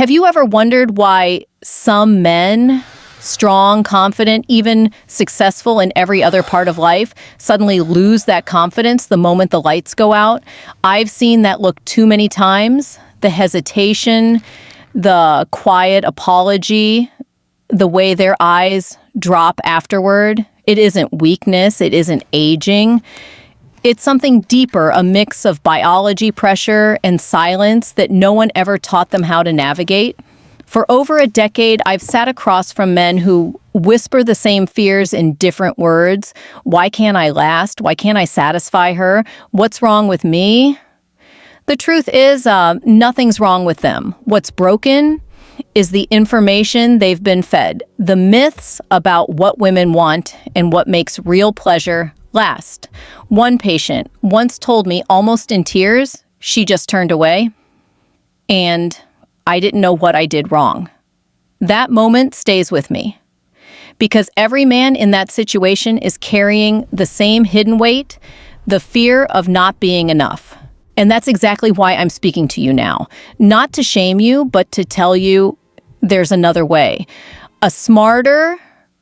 Have you ever wondered why some men, strong, confident, even successful in every other part of life, suddenly lose that confidence the moment the lights go out? I've seen that look too many times. The hesitation, the quiet apology, the way their eyes drop afterward. It isn't weakness. It isn't aging. It's something deeper, a mix of biology pressure and silence that no one ever taught them how to navigate. For over a decade, I've sat across from men who whisper the same fears in different words. Why can't I last? Why can't I satisfy her? What's wrong with me? The truth is, nothing's wrong with them. What's broken is the information they've been fed, the myths about what women want and what makes real pleasure last. One patient once told me, almost in tears, she just turned away, and I didn't know what I did wrong. That moment stays with me, because every man in that situation is carrying the same hidden weight, the fear of not being enough. And that's exactly why I'm speaking to you now. Not to shame you, but to tell you there's another way. A smarter,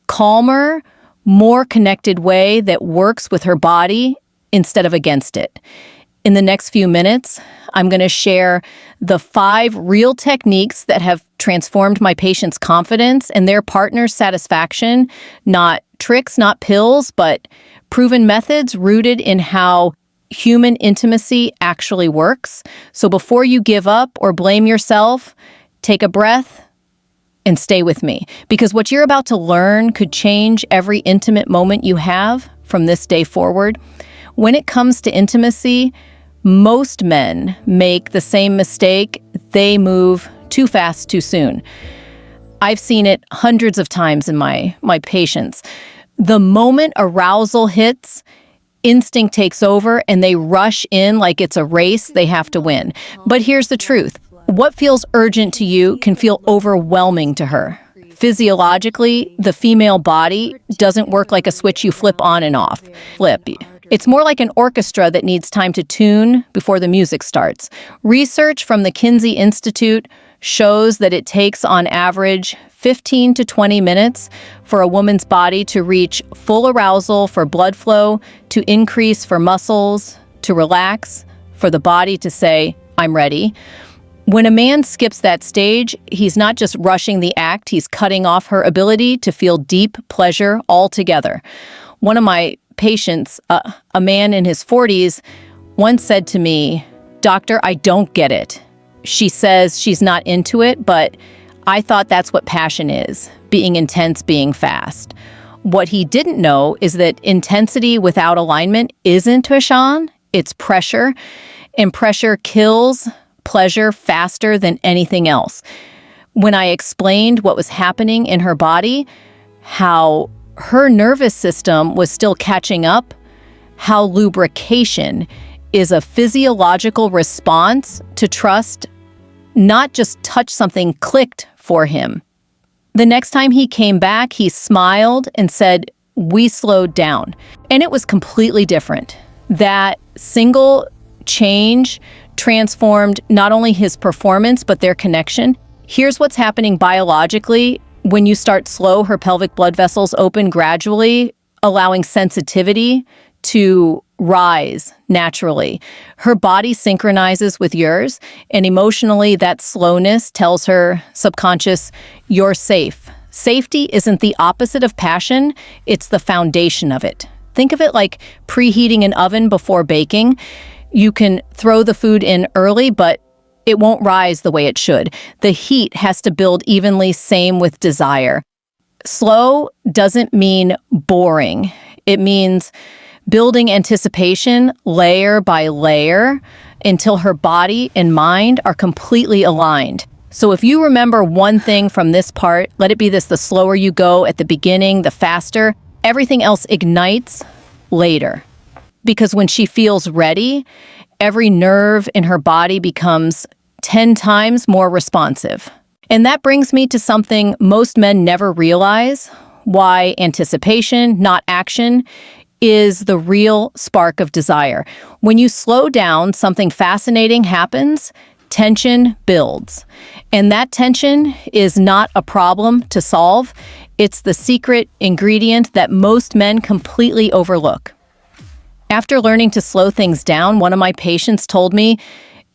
calmer, more connected way that works with her body instead of against it. In the next few minutes, I'm going to share the 5 real techniques that have transformed my patients' confidence and their partner's satisfaction. Not tricks, not pills, but proven methods rooted in how human intimacy actually works. So before you give up or blame yourself, take a breath and stay with me, because what you're about to learn could change every intimate moment you have from this day forward. When it comes to intimacy, most men make the same mistake. They move too fast, too soon. I've seen it hundreds of times in my patients. The moment arousal hits, instinct takes over and they rush in like it's a race they have to win. But here's the truth. What feels urgent to you can feel overwhelming to her. Physiologically, the female body doesn't work like a switch you flip on and off. It's more like an orchestra that needs time to tune before the music starts. Research from the Kinsey Institute shows that it takes on average 15 to 20 minutes for a woman's body to reach full arousal, for blood flow to increase, for muscles to relax, for the body to say, I'm ready. When a man skips that stage, he's not just rushing the act, he's cutting off her ability to feel deep pleasure altogether. One of my patients, a man in his 40s, once said to me, "Doctor, I don't get it. She says she's not into it, but I thought that's what passion is, being intense, being fast." What he didn't know is that intensity without alignment isn't passion, it's pressure, and pressure kills pleasure faster than anything else. When I explained what was happening in her body, how her nervous system was still catching up, how lubrication is a physiological response to trust, not just touch something clicked for him. The next time he came back, he smiled and said, "We slowed down." And it was completely different. That single change transformed not only his performance, but their connection. Here's what's happening biologically. When you start slow, her pelvic blood vessels open gradually, allowing sensitivity to rise naturally. Her body synchronizes with yours, and emotionally, that slowness tells her subconscious, you're safe. Safety isn't the opposite of passion, it's the foundation of it. Think of it like preheating an oven before baking. You can throw the food in early, but it won't rise the way it should. The heat has to build evenly, same with desire. Slow doesn't mean boring. It means building anticipation layer by layer until her body and mind are completely aligned. So if you remember one thing from this part, let it be this: the slower you go at the beginning, the faster. Everything else ignites later. Because when she feels ready, every nerve in her body becomes 10 times more responsive. And that brings me to something most men never realize: why anticipation, not action, is the real spark of desire. When you slow down, something fascinating happens. Tension builds. And that tension is not a problem to solve. It's the secret ingredient that most men completely overlook. After learning to slow things down, one of my patients told me,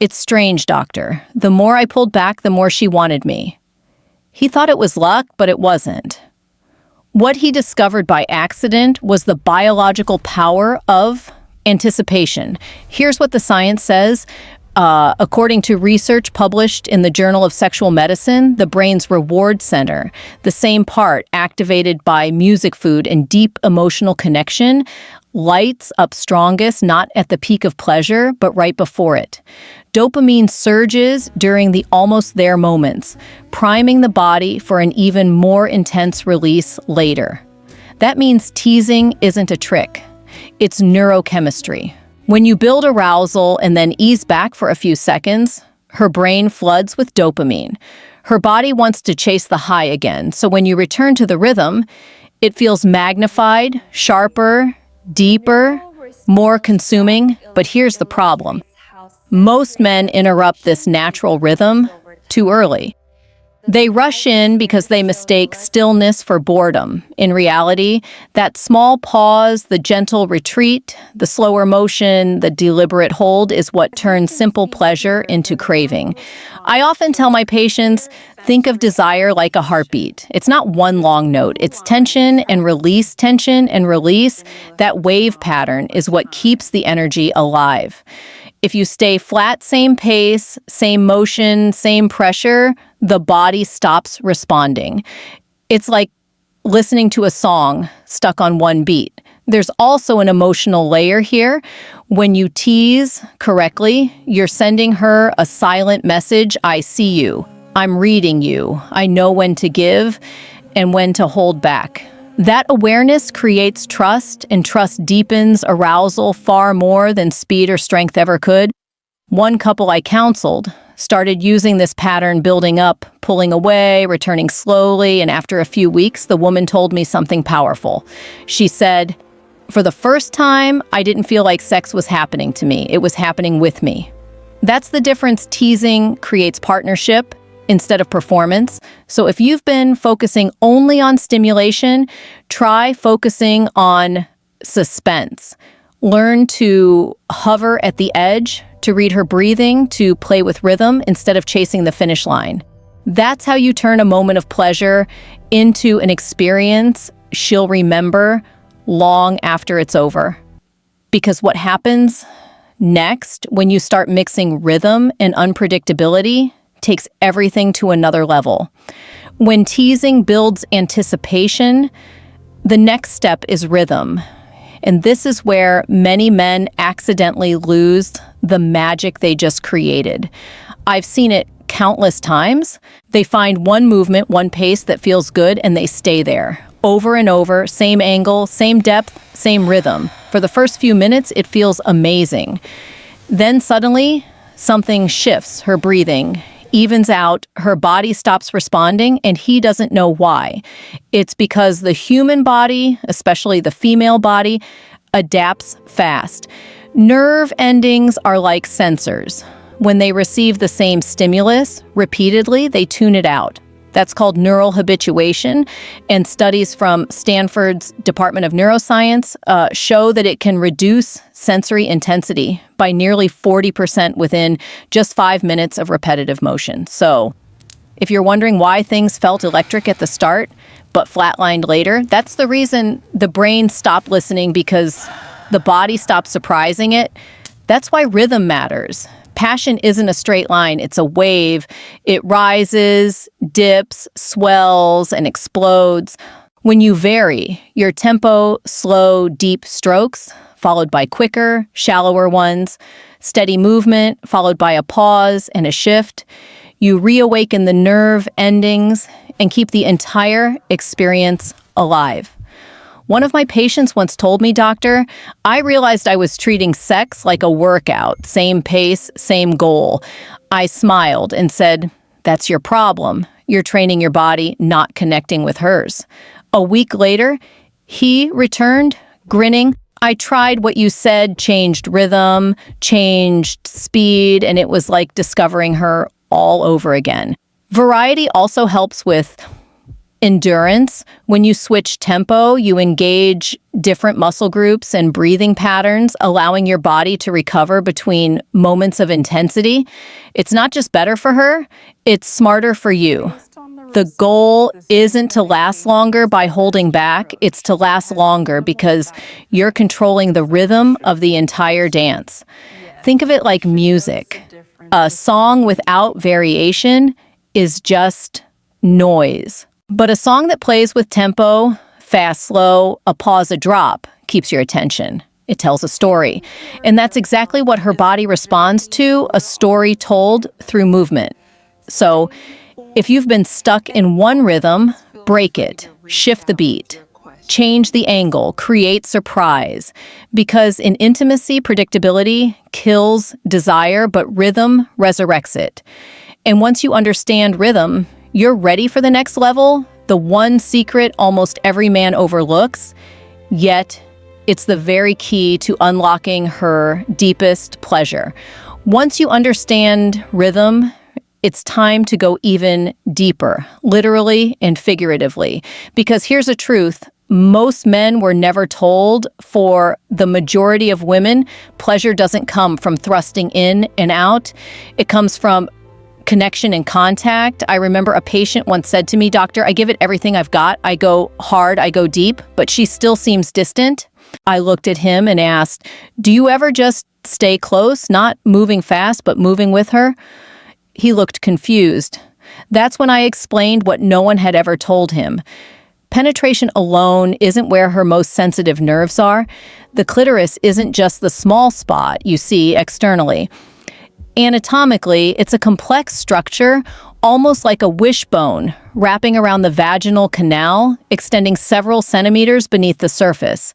"It's strange, doctor. The more I pulled back, the more she wanted me." He thought it was luck, but it wasn't. What he discovered by accident was the biological power of anticipation. Here's what the science says. According to research published in the Journal of Sexual Medicine, the brain's reward center, the same part activated by music, food, and deep emotional connection, lights up strongest not at the peak of pleasure, but right before it. Dopamine surges during the almost there moments, priming the body for an even more intense release later. That means teasing isn't a trick. It's neurochemistry. When you build arousal and then ease back for a few seconds, her brain floods with dopamine. Her body wants to chase the high again, so when you return to the rhythm, it feels magnified, sharper, deeper, more consuming. But here's the problem. Most men interrupt this natural rhythm too early. They rush in because they mistake stillness for boredom. In reality, that small pause, the gentle retreat, the slower motion, the deliberate hold is what turns simple pleasure into craving. I often tell my patients, think of desire like a heartbeat. It's not one long note. It's tension and release, tension and release. That wave pattern is what keeps the energy alive. If you stay flat, same pace, same motion, same pressure, the body stops responding. It's like listening to a song stuck on one beat. There's also an emotional layer here. When you tease correctly, you're sending her a silent message. I see you. I'm reading you. I know when to give and when to hold back. That awareness creates trust, and trust deepens arousal far more than speed or strength ever could. One couple I counseled started using this pattern, building up, pulling away, returning slowly, and after a few weeks, the woman told me something powerful. She said, "For the first time, I didn't feel like sex was happening to me. It was happening with me." That's the difference. Teasing creates partnership instead of performance. So if you've been focusing only on stimulation, try focusing on suspense. Learn to hover at the edge, to read her breathing, to play with rhythm instead of chasing the finish line. That's how you turn a moment of pleasure into an experience she'll remember long after it's over. Because what happens next when you start mixing rhythm and unpredictability takes everything to another level. When teasing builds anticipation, the next step is rhythm. And this is where many men accidentally lose the magic they just created. I've seen it countless times. They find one movement, one pace that feels good, and they stay there. Over and over, same angle, same depth, same rhythm. For the first few minutes, it feels amazing. Then suddenly, something shifts, her breathing evens out, her body stops responding, and he doesn't know why. It's because the human body, especially the female body, adapts fast. Nerve endings are like sensors. When they receive the same stimulus repeatedly, they tune it out. That's called neural habituation, and studies from Stanford's Department of Neuroscience show that it can reduce sensory intensity by nearly 40% within just 5 minutes of repetitive motion. So, if you're wondering why things felt electric at the start but flatlined later, that's the reason the brain stopped listening, because the body stopped surprising it. That's why rhythm matters. Passion isn't a straight line, it's a wave. It rises, dips, swells, and explodes. When you vary your tempo, slow, deep strokes, followed by quicker, shallower ones, steady movement, followed by a pause and a shift, you reawaken the nerve endings and keep the entire experience alive. One of my patients once told me, "Doctor, I realized I was treating sex like a workout, same pace, same goal." I smiled and said, "That's your problem. You're training your body, not connecting with hers." A week later, he returned, grinning. "I tried what you said, changed rhythm, changed speed, and it was like discovering her all over again." Variety also helps with endurance. When you switch tempo, you engage different muscle groups and breathing patterns, allowing your body to recover between moments of intensity. It's not just better for her, it's smarter for you. The goal isn't to last longer by holding back, it's to last longer because you're controlling the rhythm of the entire dance. Think of it like music. A song without variation is just noise. But a song that plays with tempo, fast, slow, a pause, a drop, keeps your attention. It tells a story. And that's exactly what her body responds to, a story told through movement. So if you've been stuck in one rhythm, break it, shift the beat, change the angle, create surprise. Because in intimacy, predictability kills desire, but rhythm resurrects it. And once you understand rhythm, you're ready for the next level, the one secret almost every man overlooks, yet it's the very key to unlocking her deepest pleasure. Once you understand rhythm, it's time to go even deeper, literally and figuratively. Because here's the truth, most men were never told. For the majority of women, pleasure doesn't come from thrusting in and out. It comes from connection and contact. I remember a patient once said to me, "Doctor, I give it everything I've got. I go hard, I go deep, but she still seems distant." I looked at him and asked, "Do you ever just stay close, not moving fast, but moving with her?" He looked confused. That's when I explained what no one had ever told him. Penetration alone isn't where her most sensitive nerves are. The clitoris isn't just the small spot you see externally. Anatomically, it's a complex structure, almost like a wishbone, wrapping around the vaginal canal, extending several centimeters beneath the surface.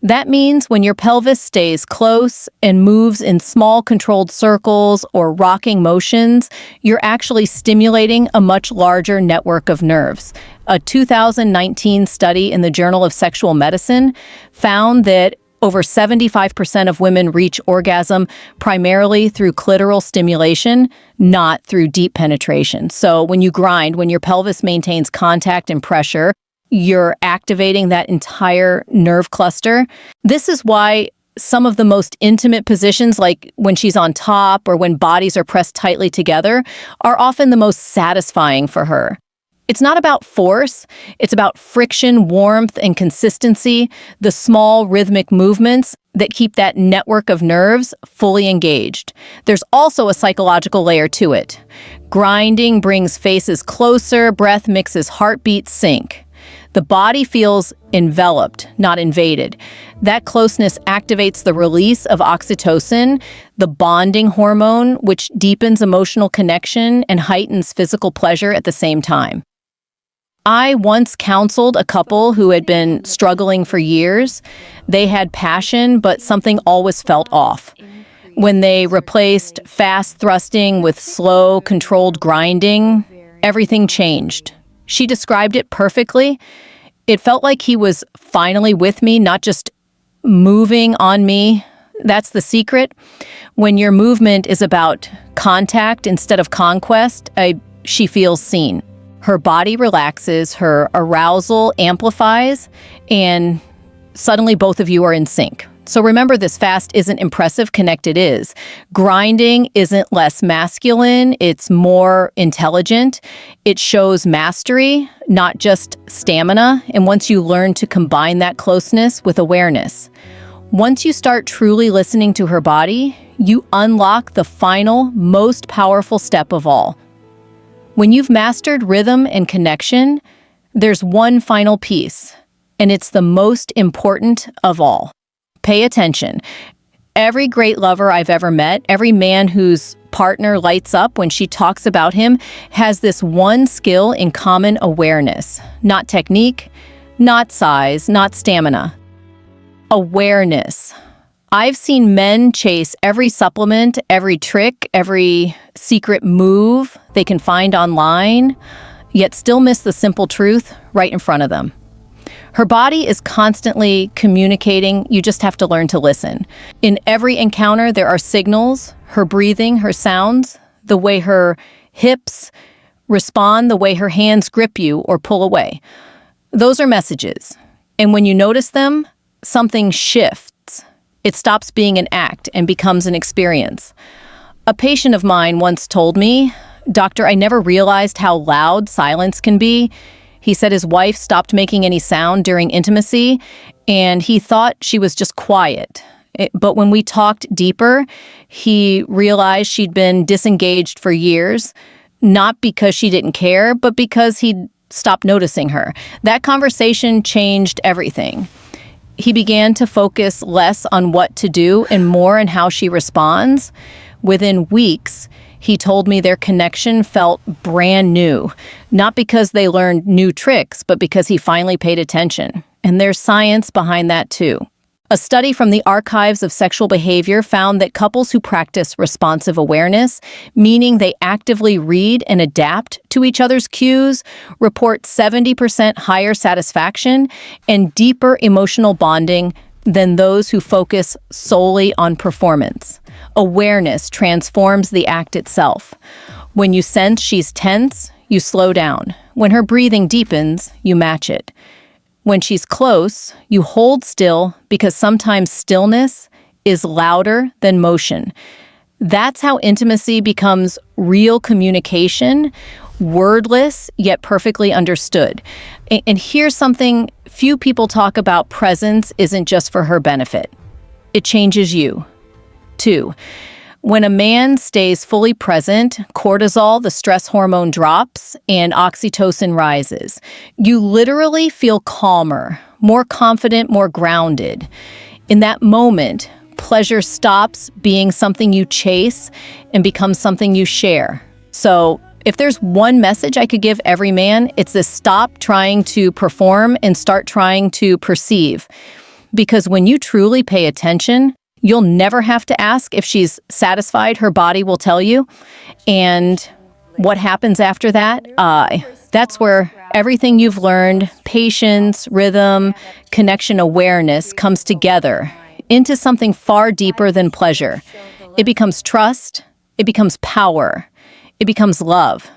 That means when your pelvis stays close and moves in small controlled circles or rocking motions, you're actually stimulating a much larger network of nerves. A 2019 study in the Journal of Sexual Medicine found that over 75% of women reach orgasm primarily through clitoral stimulation, not through deep penetration. So when you grind, when your pelvis maintains contact and pressure, you're activating that entire nerve cluster. This is why some of the most intimate positions, like when she's on top or when bodies are pressed tightly together, are often the most satisfying for her. It's not about force, it's about friction, warmth, and consistency, the small rhythmic movements that keep that network of nerves fully engaged. There's also a psychological layer to it. Grinding brings faces closer, breath mixes heartbeats sync. The body feels enveloped, not invaded. That closeness activates the release of oxytocin, the bonding hormone, which deepens emotional connection and heightens physical pleasure at the same time. I once counseled a couple who had been struggling for years. They had passion, but something always felt off. When they replaced fast thrusting with slow, controlled grinding, everything changed. She described it perfectly. It felt like he was finally with me, not just moving on me. That's the secret. When your movement is about contact instead of conquest, she feels seen. Her body relaxes, her arousal amplifies, and suddenly both of you are in sync. So remember, this fast isn't impressive, connected is. Grinding isn't less masculine, it's more intelligent. It shows mastery, not just stamina. And once you learn to combine that closeness with awareness, once you start truly listening to her body, you unlock the final, most powerful step of all. When you've mastered rhythm and connection, there's one final piece, and it's the most important of all. Pay attention. Every great lover I've ever met, every man whose partner lights up when she talks about him, has this one skill in common: awareness. Not technique, not size, not stamina. Awareness. I've seen men chase every supplement, every trick, every secret move they can find online, yet still miss the simple truth right in front of them. Her body is constantly communicating, you just have to learn to listen. In every encounter, there are signals: her breathing, her sounds, the way her hips Respond the way her hands grip you or pull away. Those are messages. And when you notice them, something shifts. It stops being an act and becomes an experience. A patient of mine once told me, "Doctor, I never realized how loud silence can be." He said his wife stopped making any sound during intimacy, and he thought she was just quiet. But when we talked deeper, he realized she'd been disengaged for years, not because she didn't care, but because he'd stopped noticing her. That conversation changed everything. He began to focus less on what to do and more on how she responds. Within weeks, he told me their connection felt brand new, not because they learned new tricks, but because he finally paid attention. And there's science behind that too. A study from the Archives of Sexual Behavior found that couples who practice responsive awareness, meaning they actively read and adapt to each other's cues, report 70% higher satisfaction and deeper emotional bonding than those who focus solely on performance. Awareness transforms the act itself. When you sense she's tense, you slow down. When her breathing deepens, you match it. When she's close, you hold still because sometimes stillness is louder than motion. That's how intimacy becomes real communication, wordless yet perfectly understood. And here's something few people talk about: presence isn't just for her benefit. It changes you. 2. When a man stays fully present, cortisol, the stress hormone, drops and oxytocin rises. You literally feel calmer, more confident, more grounded. In that moment, pleasure stops being something you chase and becomes something you share. So, if there's one message I could give every man, it's this: stop trying to perform and start trying to perceive. Because when you truly pay attention, you'll never have to ask if she's satisfied. Her body will tell you. And what happens after that? That's where everything you've learned, patience, rhythm, connection, awareness, comes together into something far deeper than pleasure. It becomes trust. It becomes power. It becomes love.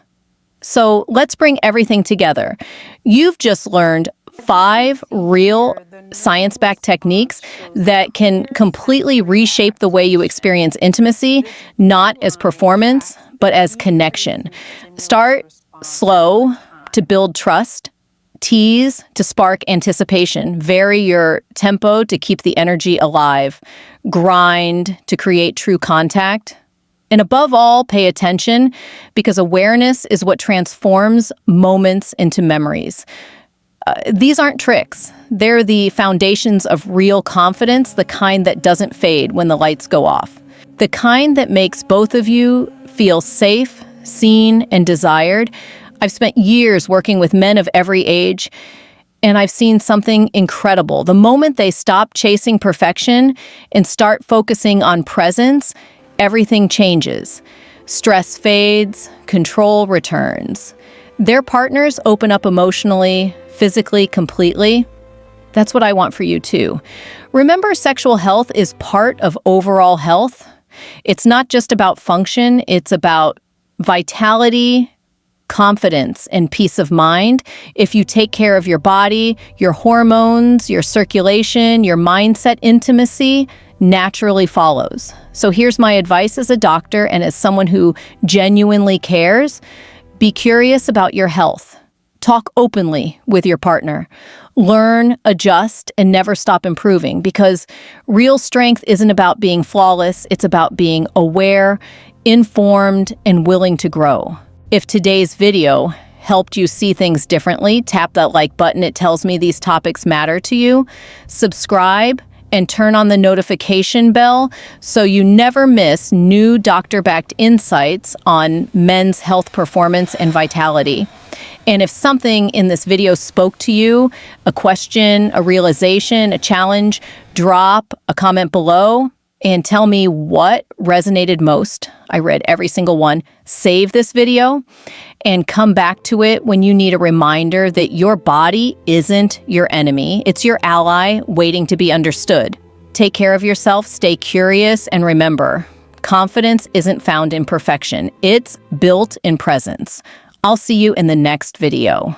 So let's bring everything together. You've just learned 5 real science-backed techniques that can completely reshape the way you experience intimacy, not as performance, but as connection. Start slow to build trust. Tease to spark anticipation. Vary your tempo to keep the energy alive. Grind to create true contact. And above all, pay attention, because awareness is what transforms moments into memories. These aren't tricks. They're the foundations of real confidence, the kind that doesn't fade when the lights go off. The kind that makes both of you feel safe, seen, and desired. I've spent years working with men of every age, and I've seen something incredible. The moment they stop chasing perfection and start focusing on presence, everything changes. Stress fades, control returns. Their partners open up emotionally, physically, completely. That's what I want for you too. Remember, sexual health is part of overall health. It's not just about function, it's about vitality, confidence, and peace of mind. If you take care of your body, your hormones, your circulation, your mindset, intimacy naturally follows. So here's my advice as a doctor and as someone who genuinely cares. Be curious about your health. Talk openly with your partner. Learn, adjust, and never stop improving, because real strength isn't about being flawless. It's about being aware, informed, and willing to grow. If today's video helped you see things differently, tap that like button. It tells me these topics matter to you. Subscribe and turn on the notification bell so you never miss new doctor-backed insights on men's health, performance, and vitality. And if something in this video spoke to you, a question, a realization, a challenge, drop a comment below and tell me what resonated most. I read every single one. Save this video and come back to it when you need a reminder that your body isn't your enemy. It's your ally waiting to be understood. Take care of yourself, stay curious, and remember, confidence isn't found in perfection. It's built in presence. I'll see you in the next video.